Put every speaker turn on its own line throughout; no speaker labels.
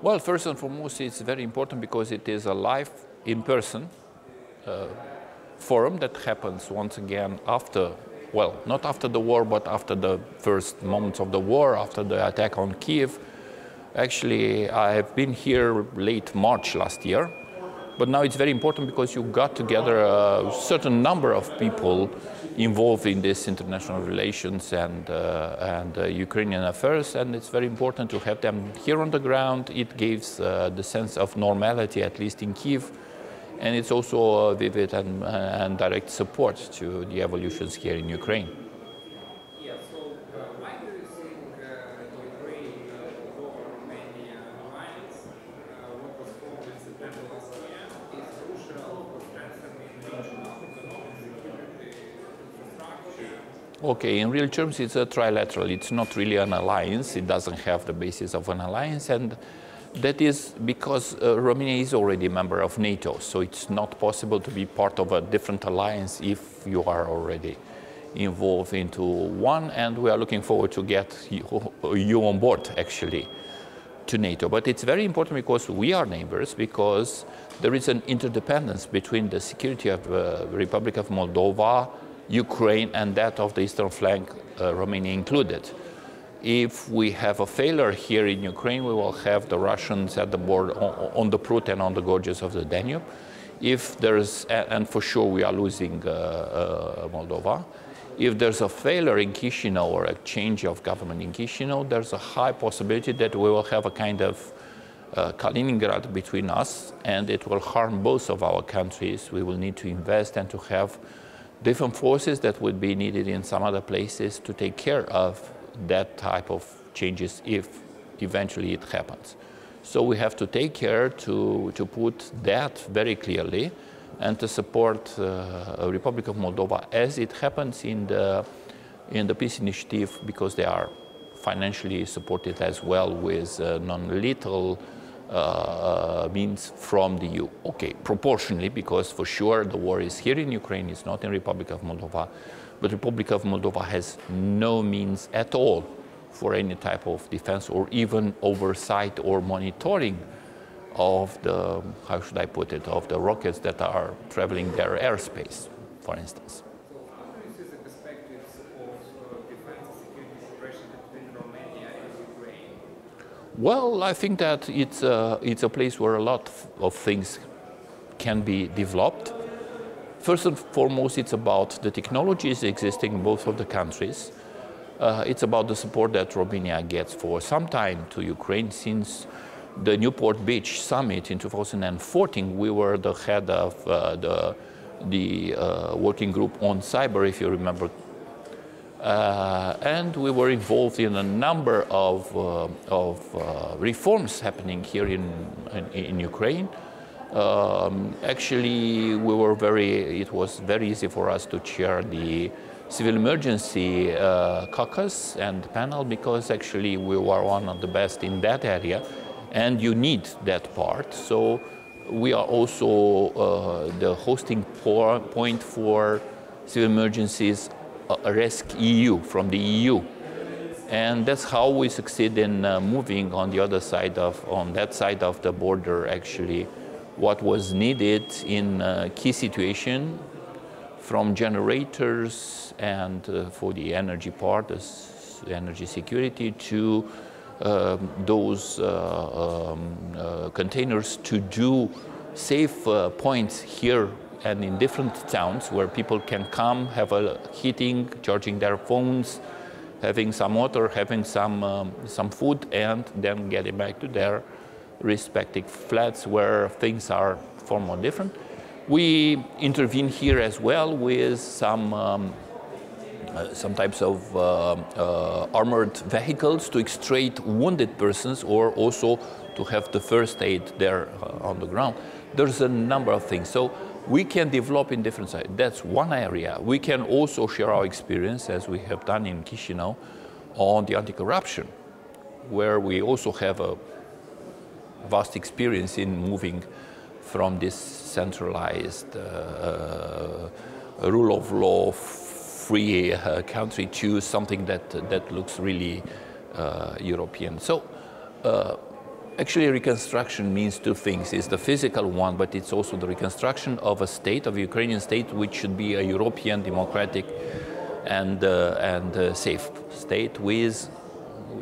Well, first and foremost, it's very important because it is a live, in-person forum that happens once again after, well, not after the war, but after the first moments of the war, after the attack on Kyiv. Actually, I have been here late March last year, but now it's very important because you got together a certain number of people involved in this international relations and Ukrainian affairs, and it's very important to have them here on the ground. It gives the sense of normality, at least in Kyiv, and it's also a vivid and direct support to the evolutions here in Ukraine. Okay, in real terms, it's a trilateral. It's not really an alliance. It doesn't have the basis of an alliance, and that is because Romania is already a member of NATO, so it's not possible to be part of a different alliance if you are already involved into one, and we are looking forward to get you on board, actually, to NATO. But it's very important because we are neighbors, because there is an interdependence between the security of the Republic of Moldova, Ukraine, and that of the eastern flank, Romania included. If we have a failure here in Ukraine, we will have the Russians at the border, on the Prut and on the gorges of the Danube. If there's, and for sure we are losing Moldova. If there's a failure in Chisinau or a change of government in Chisinau, there's a high possibility that we will have a kind of Kaliningrad between us, and it will harm both of our countries. We will need to invest and to have different forces that would be needed in some other places to take care of that type of changes if eventually it happens. So we have to take care to put that very clearly and to support the Republic of Moldova as it happens in the peace initiative, because they are financially supported as well with non-lethal means from the EU. Okay, proportionally, because for sure the war is here in Ukraine, it's not in Republic of Moldova, but Republic of Moldova has no means at all for any type of defense or even oversight or monitoring of the, how should I put it, of the rockets that are traveling their airspace, for instance. Well, I think that it's a place where a lot of things can be developed. First and foremost, it's about the technologies existing in both of the countries. It's about the support that Romania gets for some time to Ukraine. Since the Newport Beach summit in 2014, we were the head of the working group on cyber, if you remember. And we were involved in a number of reforms happening here in Ukraine. Actually, it was very easy for us to chair the civil emergency caucus and panel, because actually we were one of the best in that area, and you need that part. So we are also the hosting point for civil emergencies rescEU from the EU, and that's how we succeed in moving on the other side on that side of the border, actually, what was needed in key situation, from generators and for the energy part, the energy security, to those containers to do safe points here and in different towns where people can come, have a heating, charging their phones, having some water, having some food, and then getting back to their respective flats where things are far more different. We intervene here as well with some types of armored vehicles to extract wounded persons, or also to have the first aid there on the ground. There's a number of things. So we can develop in different sides. That's one area. We can also share our experience, as we have done in Chisinau, on the anti-corruption, where we also have a vast experience in moving from this centralized rule of law, free country to something that looks really European. So Actually, reconstruction means two things. It's the physical one, but it's also the reconstruction of a state, of a Ukrainian state, which should be a European, democratic, and safe state with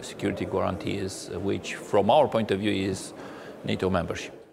security guarantees, which, from our point of view, is NATO membership.